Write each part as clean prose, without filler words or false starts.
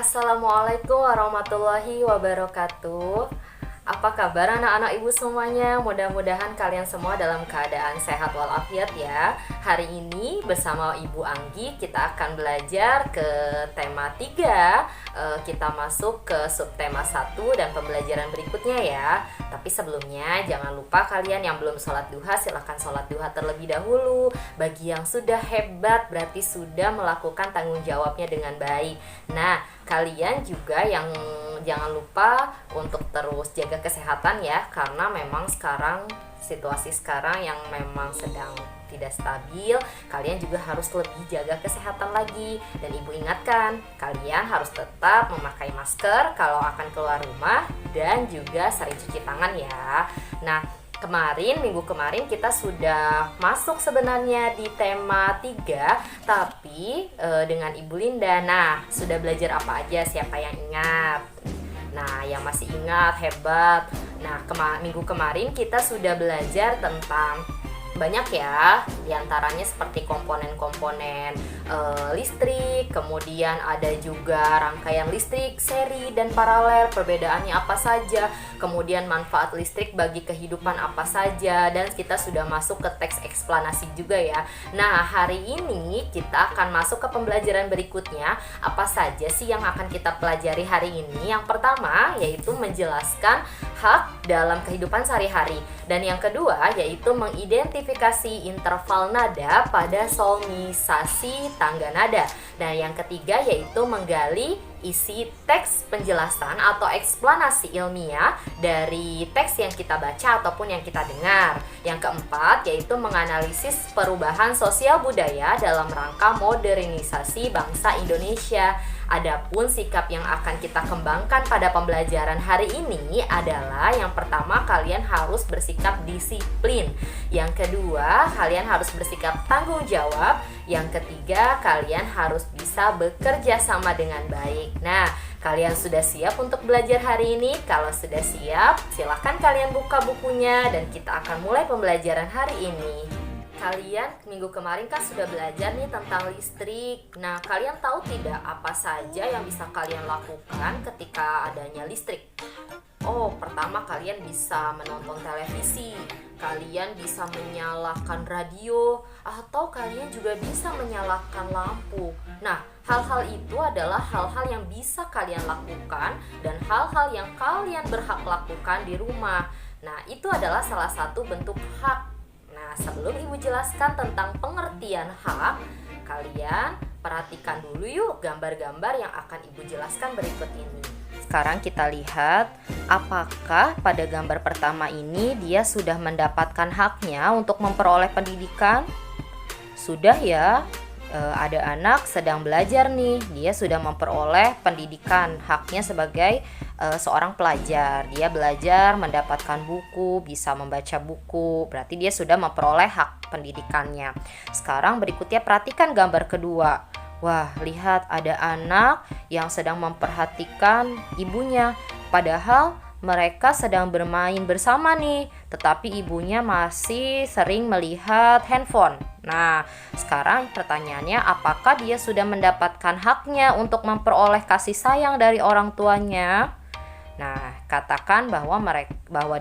Assalamualaikum warahmatullahi wabarakatuh. Apa kabar anak-anak ibu semuanya? Mudah-mudahan kalian semua dalam keadaan sehat walafiat ya. Hari ini bersama Ibu Anggi kita akan belajar ke tema 3. Kita masuk ke subtema 1 dan pembelajaran berikutnya ya. Tapi sebelumnya jangan lupa kalian yang belum sholat duha silahkan sholat duha terlebih dahulu. Bagi yang sudah hebat berarti sudah melakukan tanggung jawabnya dengan baik. Nah, kalian juga yang jangan lupa untuk terus jaga kesehatan ya, karena memang situasi sekarang yang memang sedang tidak stabil, kalian juga harus lebih jaga kesehatan lagi. Dan ibu ingatkan, kalian harus tetap memakai masker kalau akan keluar rumah dan juga sering cuci tangan ya. Nah, minggu kemarin kita sudah masuk sebenarnya di tema 3, tapi dengan Ibu Linda. Nah, sudah belajar apa aja? Siapa yang ingat? Nah, yang masih ingat hebat. Nah, minggu kemarin kita sudah belajar tentang banyak ya, diantaranya seperti komponen-komponen listrik, kemudian ada juga rangkaian listrik, seri dan paralel, perbedaannya apa saja, kemudian manfaat listrik bagi kehidupan apa saja, dan kita sudah masuk ke teks eksplanasi juga ya. Nah, hari ini kita akan masuk ke pembelajaran berikutnya. Apa saja sih yang akan kita pelajari hari ini? Yang pertama yaitu menjelaskan hak dalam kehidupan sehari-hari, dan yang kedua yaitu mengidentifikasi interval nada pada solmisasi tangga nada, dan yang ketiga yaitu menggali isi teks penjelasan atau eksplanasi ilmiah dari teks yang kita baca ataupun yang kita dengar. Yang keempat yaitu menganalisis perubahan sosial budaya dalam rangka modernisasi bangsa Indonesia. Adapun sikap yang akan kita kembangkan pada pembelajaran hari ini adalah yang pertama, kalian harus bersikap disiplin. Yang kedua, kalian harus bersikap tanggung jawab. Yang ketiga, kalian harus bisa bekerja sama dengan baik. Nah, kalian sudah siap untuk belajar hari ini? Kalau sudah siap, silahkan kalian buka bukunya dan kita akan mulai pembelajaran hari ini. Kalian minggu kemarin kan sudah belajar nih tentang listrik. Nah, kalian tahu tidak apa saja yang bisa kalian lakukan ketika adanya listrik? Oh, pertama kalian bisa menonton televisi, kalian bisa menyalakan radio, atau kalian juga bisa menyalakan lampu. Nah, hal-hal itu adalah hal-hal yang bisa kalian lakukan dan hal-hal yang kalian berhak lakukan di rumah. Nah, itu adalah salah satu bentuk hak. Nah, sebelum Ibu jelaskan tentang pengertian hak, kalian perhatikan dulu yuk gambar-gambar yang akan Ibu jelaskan berikut ini. Sekarang kita lihat apakah pada gambar pertama ini dia sudah mendapatkan haknya untuk memperoleh pendidikan. Sudah ya, ada anak sedang belajar nih, dia sudah memperoleh pendidikan, haknya sebagai seorang pelajar. Dia belajar mendapatkan buku, bisa membaca buku, berarti dia sudah memperoleh hak pendidikannya. Sekarang berikutnya perhatikan gambar kedua. Wah, lihat ada anak yang sedang memperhatikan ibunya, padahal mereka sedang bermain bersama nih, tetapi ibunya masih sering melihat handphone. Nah, sekarang pertanyaannya, apakah dia sudah mendapatkan haknya untuk memperoleh kasih sayang dari orang tuanya? Nah, katakan bahwa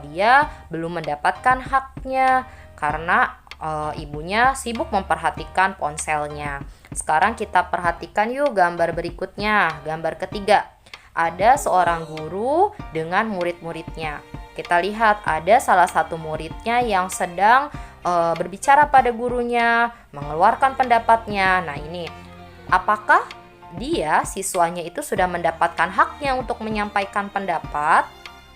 dia belum mendapatkan haknya karena ibunya sibuk memperhatikan ponselnya. Sekarang kita perhatikan yuk gambar berikutnya, gambar ketiga. Ada seorang guru dengan murid-muridnya. Kita lihat ada salah satu muridnya yang sedang berbicara pada gurunya, mengeluarkan pendapatnya. Nah, ini apakah dia siswanya itu sudah mendapatkan haknya untuk menyampaikan pendapat?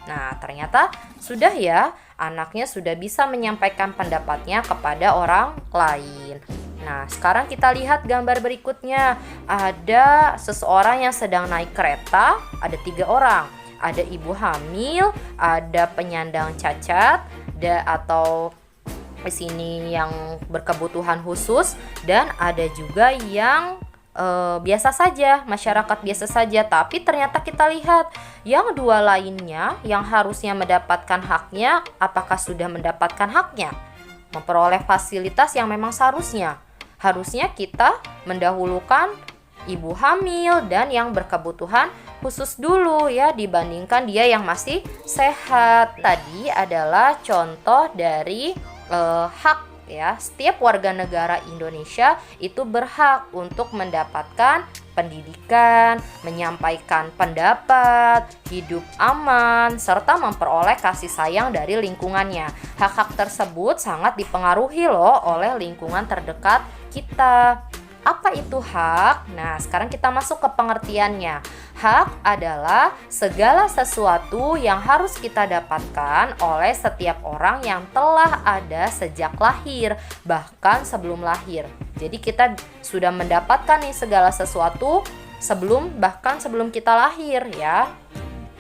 Nah, ternyata sudah ya, anaknya sudah bisa menyampaikan pendapatnya kepada orang lain. Nah, sekarang kita lihat gambar berikutnya. Ada seseorang yang sedang naik kereta, ada 3 orang. Ada ibu hamil, ada penyandang cacat, atau di sini yang berkebutuhan khusus, dan ada juga yang biasa saja, masyarakat biasa saja. Tapi ternyata kita lihat yang 2 lainnya yang harusnya mendapatkan haknya, apakah sudah mendapatkan haknya? Memperoleh fasilitas yang memang seharusnya. Harusnya kita mendahulukan ibu hamil, dan yang berkebutuhan khusus dulu ya dibandingkan dia yang masih sehat. Tadi adalah contoh dari hak ya. Setiap warga negara Indonesia itu berhak untuk mendapatkan pendidikan, menyampaikan pendapat, hidup aman, serta memperoleh kasih sayang dari lingkungannya. Hak-hak tersebut sangat dipengaruhi loh oleh lingkungan terdekat kita. Apa itu hak? Nah, sekarang kita masuk ke pengertiannya. Hak adalah segala sesuatu yang harus kita dapatkan oleh setiap orang yang telah ada sejak lahir, bahkan sebelum lahir. Jadi kita sudah mendapatkan nih segala sesuatu bahkan sebelum kita lahir ya.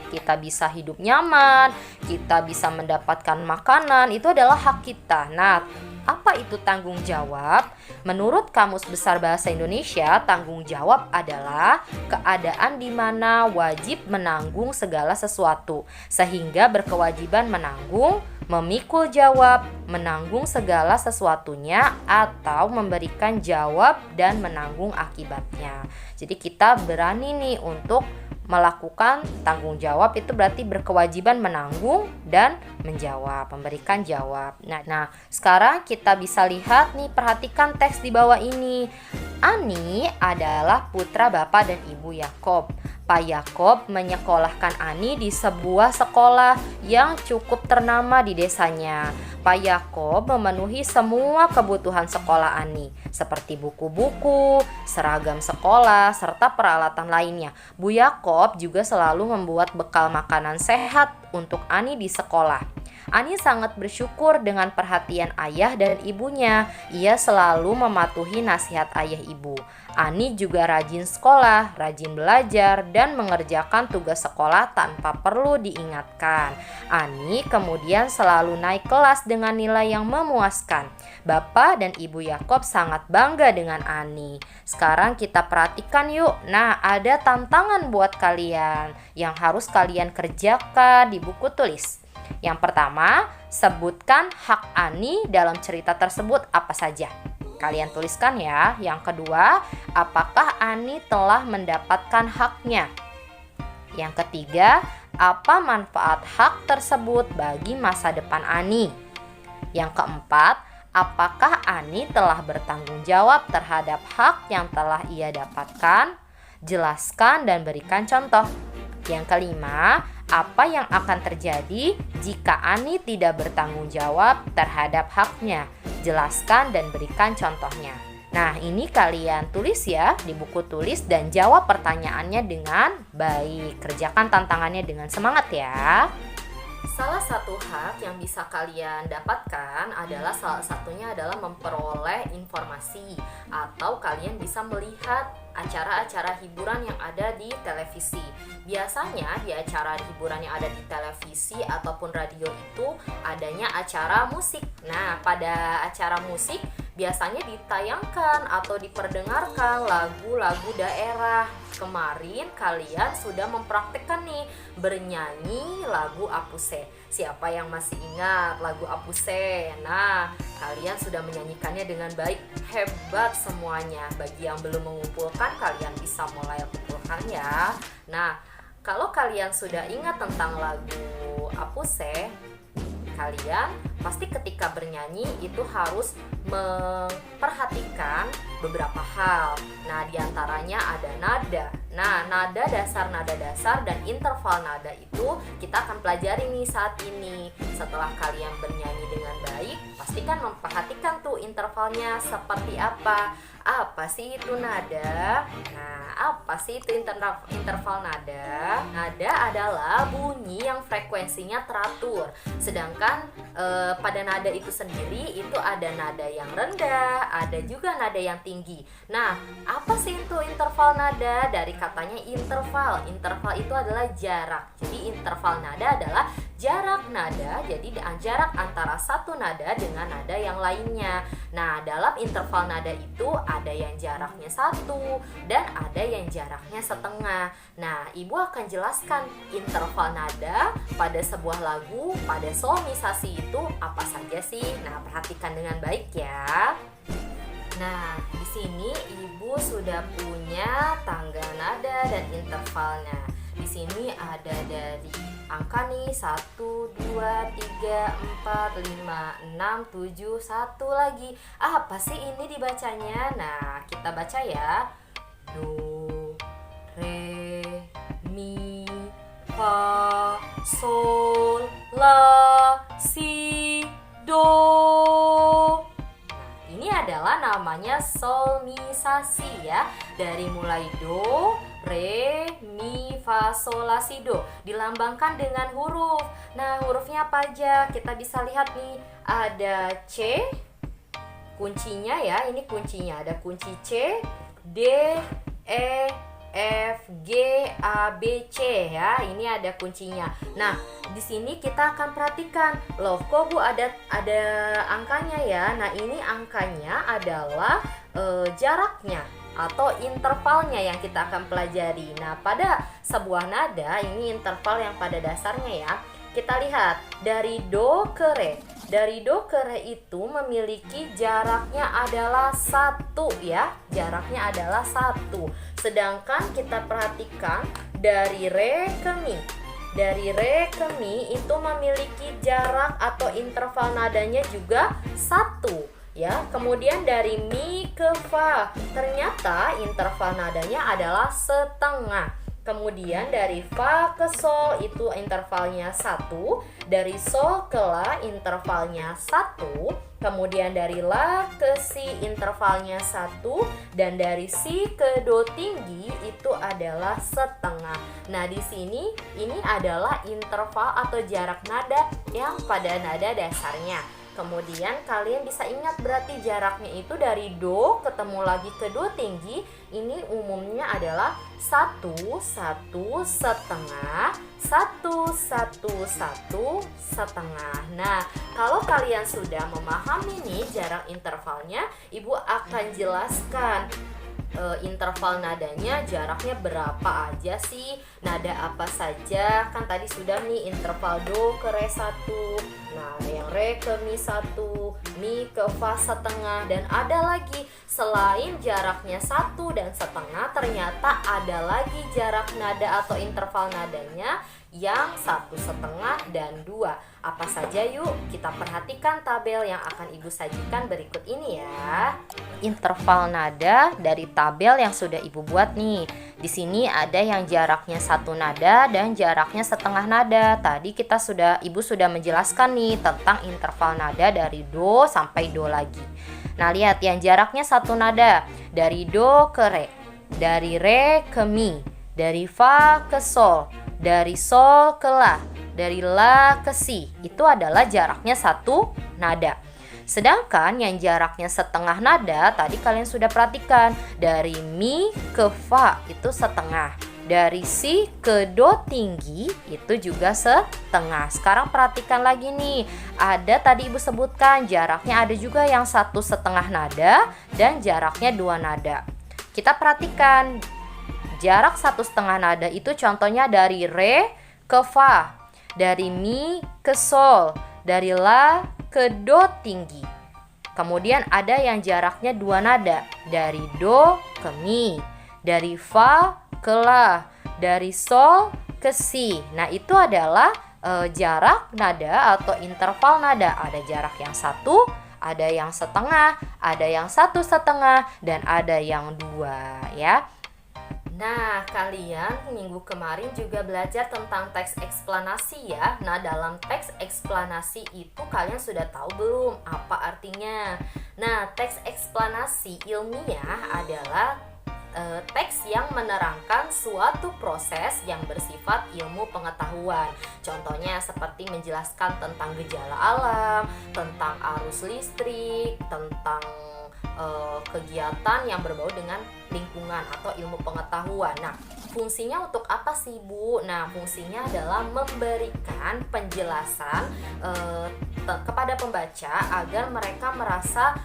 Kita bisa hidup nyaman, kita bisa mendapatkan makanan, itu adalah hak kita. Nah, apa itu tanggung jawab? Menurut Kamus Besar Bahasa Indonesia, tanggung jawab adalah keadaan di mana wajib menanggung segala sesuatu, sehingga berkewajiban menanggung, memikul jawab, menanggung segala sesuatunya, atau memberikan jawab dan menanggung akibatnya. Jadi kita berani nih untuk melakukan tanggung jawab, itu berarti berkewajiban menanggung dan menjawab, memberikan jawab. Nah, sekarang kita bisa lihat nih, perhatikan teks di bawah ini. Ani adalah putra bapak dan ibu Yakob. Pak Yakob menyekolahkan Ani di sebuah sekolah yang cukup ternama di desanya. Pak Yakob memenuhi semua kebutuhan sekolah Ani, seperti buku-buku, seragam sekolah, serta peralatan lainnya. Bu Yakob juga selalu membuat bekal makanan sehat untuk Ani di sekolah. Ani sangat bersyukur dengan perhatian ayah dan ibunya. Ia selalu mematuhi nasihat ayah ibu. Ani juga rajin sekolah, rajin belajar, dan mengerjakan tugas sekolah tanpa perlu diingatkan. Ani kemudian selalu naik kelas dengan nilai yang memuaskan. Bapak dan ibu Yakob sangat bangga dengan Ani. Sekarang kita perhatikan yuk. Nah, ada tantangan buat kalian yang harus kalian kerjakan di buku tulis. Yang pertama, sebutkan hak Ani dalam cerita tersebut apa saja. Kalian tuliskan ya. Yang kedua, apakah Ani telah mendapatkan haknya? Yang ketiga, apa manfaat hak tersebut bagi masa depan Ani? Yang keempat, apakah Ani telah bertanggung jawab terhadap hak yang telah ia dapatkan? Jelaskan dan berikan contoh. Yang kelima, apa yang akan terjadi jika Ani tidak bertanggung jawab terhadap haknya? Jelaskan dan berikan contohnya. Nah, ini kalian tulis ya di buku tulis dan jawab pertanyaannya dengan baik. Kerjakan tantangannya dengan semangat ya. Salah satu hak yang bisa kalian dapatkan adalah memperoleh informasi, atau kalian bisa melihat acara-acara hiburan yang ada di televisi. Biasanya di acara hiburan yang ada di televisi ataupun radio itu adanya acara musik. Nah, pada acara musik biasanya ditayangkan atau diperdengarkan lagu-lagu daerah. Kemarin kalian sudah mempraktikkan nih bernyanyi lagu Apuse. Siapa yang masih ingat lagu Apuse? Nah, kalian sudah menyanyikannya dengan baik. Hebat semuanya. Bagi yang belum mengumpulkan, kalian bisa mulai kumpulkan ya. Nah, kalau kalian sudah ingat tentang lagu Apuse, kalian pasti ketika bernyanyi itu harus memperhatikan beberapa hal. Nah, diantaranya ada nada. Nah, nada dasar dan interval nada itu kita akan pelajari nih saat ini. Setelah kalian bernyanyi dengan baik, pastikan memperhatikan tuh intervalnya seperti apa. Apa sih itu nada? Nah, apa sih itu interval nada? Nada adalah bunyi yang frekuensinya teratur. Sedangkan pada nada itu sendiri itu ada nada yang rendah, ada juga nada yang tinggi. Nah, apa sih itu interval nada? Dari katanya interval. Interval itu adalah jarak. Jadi interval nada adalah jarak nada, jadi jarak antara satu nada dengan nada yang lainnya. Nah, dalam interval nada itu ada yang jaraknya 1 dan ada yang jaraknya setengah. Nah, Ibu akan jelaskan interval nada pada sebuah lagu, pada solmisasi itu apa saja sih. Nah, perhatikan dengan baik ya. Nah, di sini Ibu sudah punya tangga nada dan intervalnya. Di sini ada dari angka nih 1, 2, 3, 4, 5, 6, 7, 1 lagi. Apa sih ini dibacanya? Nah, kita baca ya. Do, re, mi, fa, sol, la, si, do. Ini adalah namanya solmisasi ya. Dari mulai do, re, mi, fa, sol, la, si, do dilambangkan dengan huruf. Nah, hurufnya apa aja? Kita bisa lihat nih. Ada C, kuncinya ya. Ini kuncinya. Ada kunci C, D, E, F, G, A, B, C ya. Ini ada kuncinya. Nah, di sini kita akan perhatikan. Loh, kok Bu ada angkanya ya? Nah, ini angkanya adalah jaraknya atau intervalnya yang kita akan pelajari. Nah, pada sebuah nada ini interval yang pada dasarnya ya. Kita lihat dari do ke re. Dari do ke re itu memiliki jaraknya adalah 1 ya. Jaraknya adalah 1. Sedangkan kita perhatikan dari re ke mi. Dari re ke mi itu memiliki jarak atau interval nadanya juga 1 ya. Kemudian dari mi ke fa ternyata interval nadanya adalah setengah. Kemudian dari fa ke sol itu intervalnya 1, dari sol ke la intervalnya 1, kemudian dari la ke si intervalnya 1, dan dari si ke do tinggi itu adalah setengah. Nah, di sini ini adalah interval atau jarak nada yang pada nada dasarnya. Kemudian kalian bisa ingat berarti jaraknya itu dari do ketemu lagi ke do tinggi. Ini umumnya adalah 1, 1, setengah, 1, 1, 1, setengah. Nah, kalau kalian sudah memahami nih jarak intervalnya, Ibu akan jelaskan interval nadanya jaraknya berapa aja sih, nada apa saja. Kan tadi sudah nih interval do ke re 1, nah yang re ke mi 1, mi ke fa setengah, dan ada lagi selain jaraknya 1 dan setengah ternyata ada lagi jarak nada atau interval nadanya yang 1,5 dan 2. Apa saja yuk? Kita perhatikan tabel yang akan Ibu sajikan berikut ini ya. Interval nada dari tabel yang sudah Ibu buat nih. Di sini ada yang jaraknya 1 nada dan jaraknya setengah nada. Tadi Ibu sudah menjelaskan nih tentang interval nada dari do sampai do lagi. Nah, lihat yang jaraknya 1 nada dari do ke re, dari re ke mi, dari fa ke sol, dari sol ke la, dari la ke si, itu adalah jaraknya 1 nada. Sedangkan yang jaraknya setengah nada tadi kalian sudah perhatikan, dari mi ke fa itu setengah, dari si ke do tinggi itu juga setengah. Sekarang perhatikan lagi nih, ada tadi Ibu sebutkan jaraknya ada juga yang 1,5 nada dan jaraknya 2 nada. Kita perhatikan jarak 1,5 nada itu contohnya dari re ke fa, dari mi ke sol, dari la ke do tinggi. Kemudian ada yang jaraknya 2 nada, dari do ke mi, dari fa ke la, dari sol ke si. Nah, itu adalah jarak nada atau interval nada. Ada jarak yang 1, ada yang setengah, ada yang 1,5, dan ada yang 2 ya. Nah, kalian minggu kemarin juga belajar tentang teks eksplanasi ya. Nah, dalam teks eksplanasi itu kalian sudah tahu belum apa artinya? Nah, teks eksplanasi ilmiah adalah teks yang menerangkan suatu proses yang bersifat ilmu pengetahuan. Contohnya seperti menjelaskan tentang gejala alam, tentang arus listrik, tentang kegiatan yang berbau dengan lingkungan atau ilmu pengetahuan. Nah, fungsinya untuk apa sih Bu? Nah, fungsinya adalah memberikan penjelasan kepada pembaca agar mereka merasa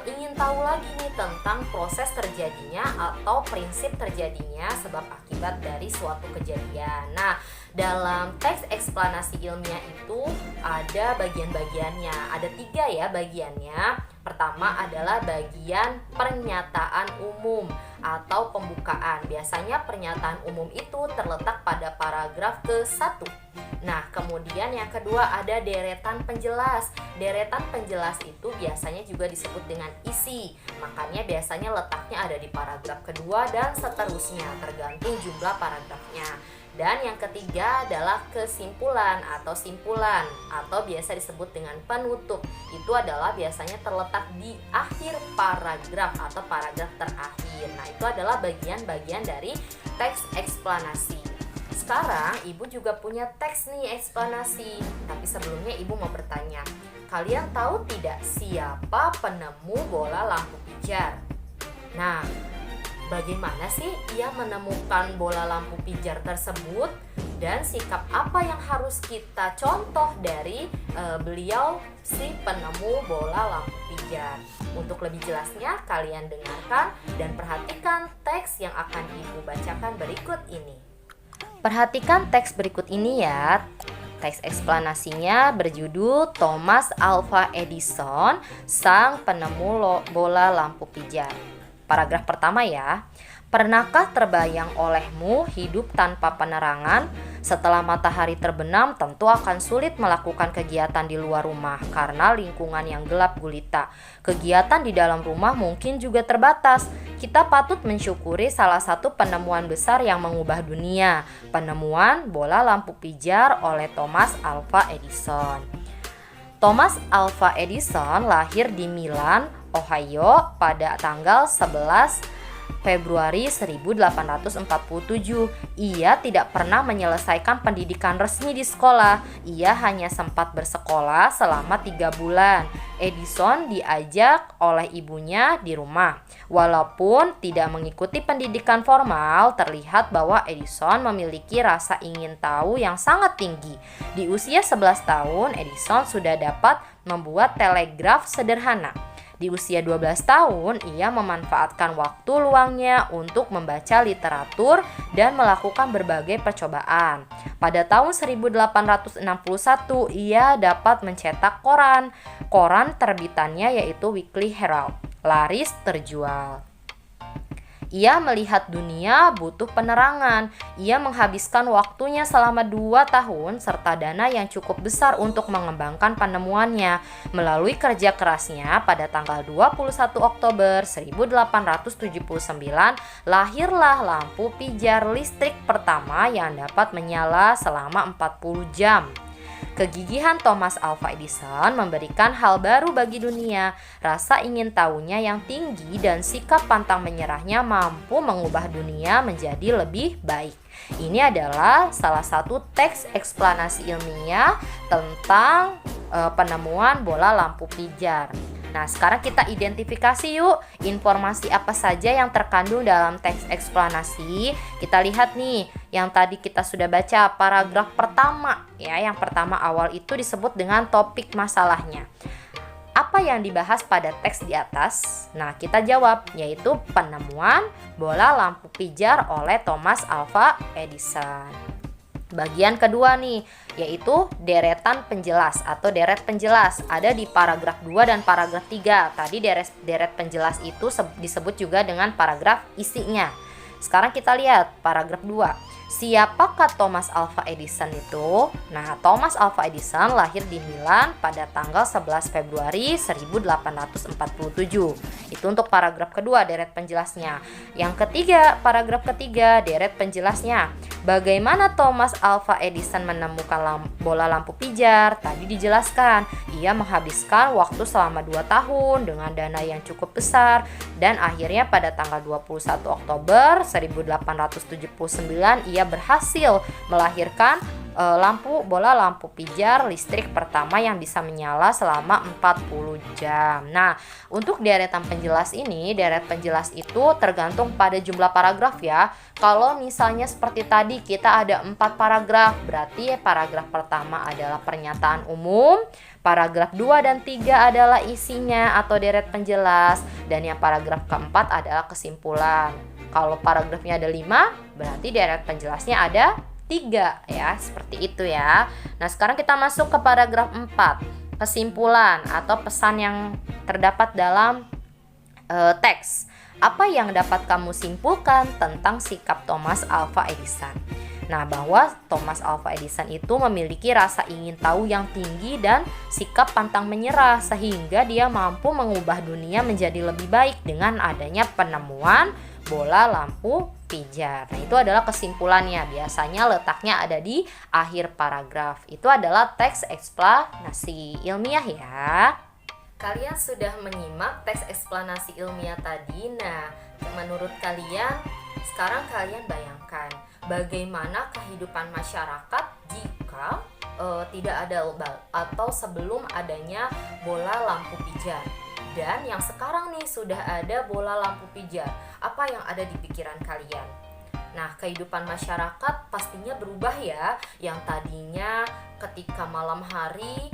ingin tahu lagi nih tentang proses terjadinya atau prinsip terjadinya sebab akibat dari suatu kejadian. Nah, dalam teks eksplanasi ilmiah itu ada bagian-bagiannya. Ada 3 ya bagiannya. Pertama adalah bagian pernyataan umum atau pembukaan. Biasanya pernyataan umum itu terletak pada paragraf ke-1. Nah, kemudian yang kedua ada deretan penjelas. Deretan penjelas itu biasanya juga disebut dengan isi. Makanya biasanya letaknya ada di paragraf kedua dan seterusnya, tergantung jumlah paragrafnya. Dan yang ketiga adalah kesimpulan atau simpulan atau biasa disebut dengan penutup. Itu adalah biasanya terletak di akhir paragraf atau paragraf terakhir. Nah, itu adalah bagian-bagian dari teks eksplanasi. Sekarang Ibu juga punya teks nih eksplanasi. Tapi sebelumnya Ibu mau bertanya, kalian tahu tidak siapa penemu bola lampu pijar? Nah, bagaimana sih ia menemukan bola lampu pijar tersebut dan sikap apa yang harus kita contoh dari beliau si penemu bola lampu pijar? Untuk lebih jelasnya kalian dengarkan dan perhatikan teks yang akan Ibu bacakan berikut ini. Perhatikan teks berikut ini ya. Teks eksplanasinya berjudul Thomas Alva Edison, sang penemu bola lampu pijar. Paragraf pertama ya. Pernahkah terbayang olehmu hidup tanpa penerangan? Setelah matahari terbenam, tentu akan sulit melakukan kegiatan di luar rumah karena lingkungan yang gelap gulita. Kegiatan di dalam rumah mungkin juga terbatas. Kita patut mensyukuri salah satu penemuan besar yang mengubah dunia, penemuan bola lampu pijar oleh Thomas Alva Edison. Thomas Alva Edison lahir di Milan, Ohio pada tanggal 11 Februari 1847. Ia tidak pernah menyelesaikan pendidikan resmi di sekolah. Ia hanya sempat bersekolah selama 3 bulan. Edison diajak oleh ibunya di rumah. Walaupun tidak mengikuti pendidikan formal, terlihat bahwa Edison memiliki rasa ingin tahu yang sangat tinggi. Di usia 11 tahun, Edison sudah dapat membuat telegraf sederhana. Di usia 12 tahun, ia memanfaatkan waktu luangnya untuk membaca literatur dan melakukan berbagai percobaan. Pada tahun 1861, ia dapat mencetak koran. Koran terbitannya yaitu Weekly Herald, laris terjual. Ia melihat dunia butuh penerangan. Ia menghabiskan waktunya selama 2 tahun serta dana yang cukup besar untuk mengembangkan penemuannya. Melalui kerja kerasnya, pada tanggal 21 Oktober 1879, lahirlah lampu pijar listrik pertama yang dapat menyala selama 40 jam. Kegigihan Thomas Alva Edison memberikan hal baru bagi dunia. Rasa ingin tahunya yang tinggi dan sikap pantang menyerahnya mampu mengubah dunia menjadi lebih baik. Ini adalah salah satu teks eksplanasi ilmiah tentang penemuan bola lampu pijar. Nah, sekarang kita identifikasi yuk informasi apa saja yang terkandung dalam teks eksplanasi. Kita lihat nih, yang tadi kita sudah baca paragraf pertama ya, yang pertama awal itu disebut dengan topik masalahnya. Apa yang dibahas pada teks di atas? Nah, kita jawab, yaitu penemuan bola lampu pijar oleh Thomas Alva Edison. Bagian kedua nih, yaitu deretan penjelas atau deret penjelas. Ada di paragraf 2 dan paragraf 3. Tadi deret penjelas itu disebut juga dengan paragraf isinya. Sekarang kita lihat paragraf 2. Siapakah Thomas Alva Edison itu? Nah, Thomas Alva Edison lahir di Milan pada tanggal 11 Februari 1847. Itu untuk paragraf kedua, deret penjelasnya. Yang ketiga, paragraf ketiga, deret penjelasnya. Bagaimana Thomas Alva Edison menemukan bola lampu pijar? Tadi dijelaskan, ia menghabiskan waktu selama 2 tahun dengan dana yang cukup besar dan akhirnya pada tanggal 21 Oktober 1879 ia berhasil melahirkan bola lampu pijar listrik pertama yang bisa menyala selama 40 jam. Nah, untuk deretan penjelas ini, deret penjelas itu tergantung pada jumlah paragraf ya. Kalau misalnya seperti tadi kita ada 4 paragraf, berarti paragraf pertama adalah pernyataan umum, paragraf 2 dan 3 adalah isinya atau deret penjelas, dan yang paragraf keempat adalah kesimpulan. Kalau paragrafnya ada 5, berarti deret penjelasnya ada 3 ya, seperti itu ya. Nah, sekarang kita masuk ke paragraf 4, kesimpulan atau pesan yang terdapat dalam teks. Apa yang dapat kamu simpulkan tentang sikap Thomas Alva Edison? Nah, bahwa Thomas Alva Edison itu memiliki rasa ingin tahu yang tinggi dan sikap pantang menyerah, sehingga dia mampu mengubah dunia menjadi lebih baik dengan adanya penemuan bola lampu pijar. Nah, itu adalah kesimpulannya. Biasanya letaknya ada di akhir paragraf. Itu adalah teks eksplanasi ilmiah ya. Kalian sudah menyimak teks eksplanasi ilmiah tadi. Nah, menurut kalian, sekarang kalian bayangkan bagaimana kehidupan masyarakat jika tidak ada atau sebelum adanya bola lampu pijar. Dan yang sekarang nih sudah ada bola lampu pijar. Apa yang ada di pikiran kalian? Nah, kehidupan masyarakat pastinya berubah ya. Yang tadinya ketika malam hari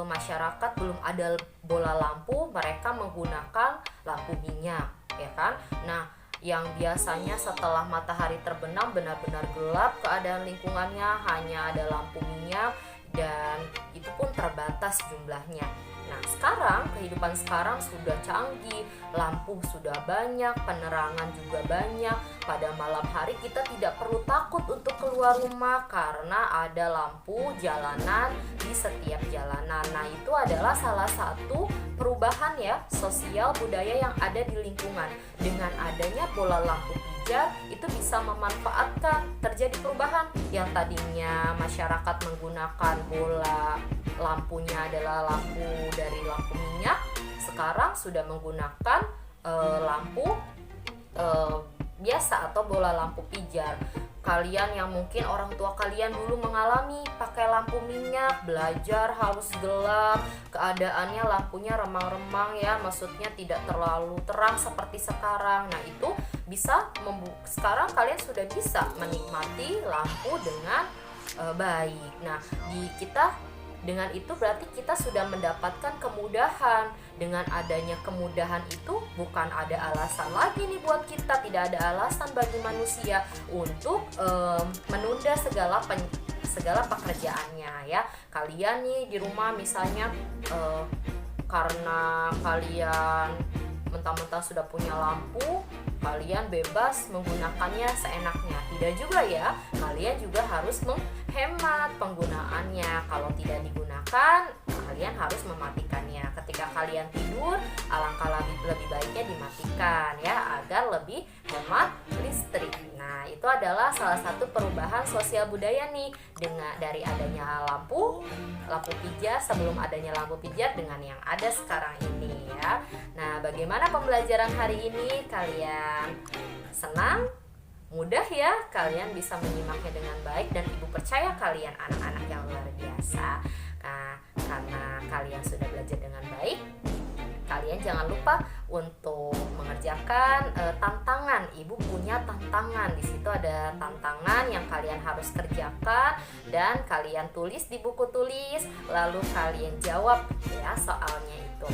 masyarakat belum ada bola lampu, mereka menggunakan lampu minyak, ya kan? Nah, yang biasanya setelah matahari terbenam benar-benar gelap, keadaan lingkungannya hanya ada lampu minyak dan itu pun terbatas jumlahnya. Nah, sekarang kehidupan sekarang sudah canggih, lampu sudah banyak, penerangan juga banyak. Pada malam hari kita tidak perlu takut untuk keluar rumah karena ada lampu jalanan di setiap jalanan. Nah, itu adalah salah satu perubahan ya sosial budaya yang ada di lingkungan. Dengan adanya bola lampu pijar itu bisa memanfaatkan terjadi perubahan yang tadinya masyarakat menggunakan bola lampunya adalah lampu dari lampu minyak, sekarang sudah menggunakan lampu biasa atau bola lampu pijar. Kalian yang mungkin orang tua kalian dulu mengalami pakai lampu minyak, belajar harus gelap, keadaannya lampunya remang-remang ya, maksudnya tidak terlalu terang seperti sekarang. Nah, itu bisa sekarang kalian sudah bisa menikmati lampu dengan baik. Nah, dengan itu berarti kita sudah mendapatkan kemudahan. Dengan adanya kemudahan itu bukan ada alasan lagi nih buat kita, tidak ada alasan bagi manusia untuk menunda segala pekerjaannya ya. Kalian nih di rumah misalnya karena kalian mentang-mentang sudah punya lampu, kalian bebas menggunakannya seenaknya. Tidak juga ya, kalian juga harus menghemat penggunaannya. Kalau tidak digunakan, kalian harus mematikannya. Ketika kalian tidur, alangkah lebih baiknya dimatikan ya, agar lebih hemat listrik. Nah, itu adalah salah satu perubahan sosial budaya nih, dari adanya lampu pijar sebelum adanya lampu pijar dengan yang ada sekarang ini ya. Nah, bagaimana pembelajaran hari ini? Kalian senang? Mudah ya? Kalian bisa menyimaknya dengan baik dan ibu percaya kalian anak-anak yang luar biasa. Nah, karena kalian sudah belajar dengan baik, kalian jangan lupa untuk mengerjakan tantangan. Ibu punya tantangan. Di situ ada tantangan yang kalian harus kerjakan dan kalian tulis di buku tulis, lalu kalian jawab ya soalnya itu.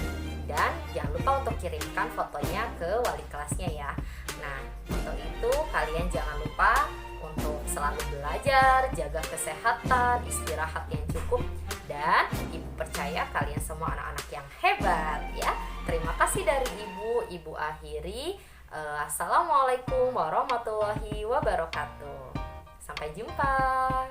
Dan jangan lupa untuk kirimkan fotonya ke wali kelasnya ya. Nah, untuk itu kalian jangan lupa untuk selalu belajar, jaga kesehatan, istirahat yang cukup, dan ibu percaya kalian semua anak-anak yang hebat ya. Terima kasih dari ibu akhiri. Assalamualaikum warahmatullahi wabarakatuh. Sampai jumpa.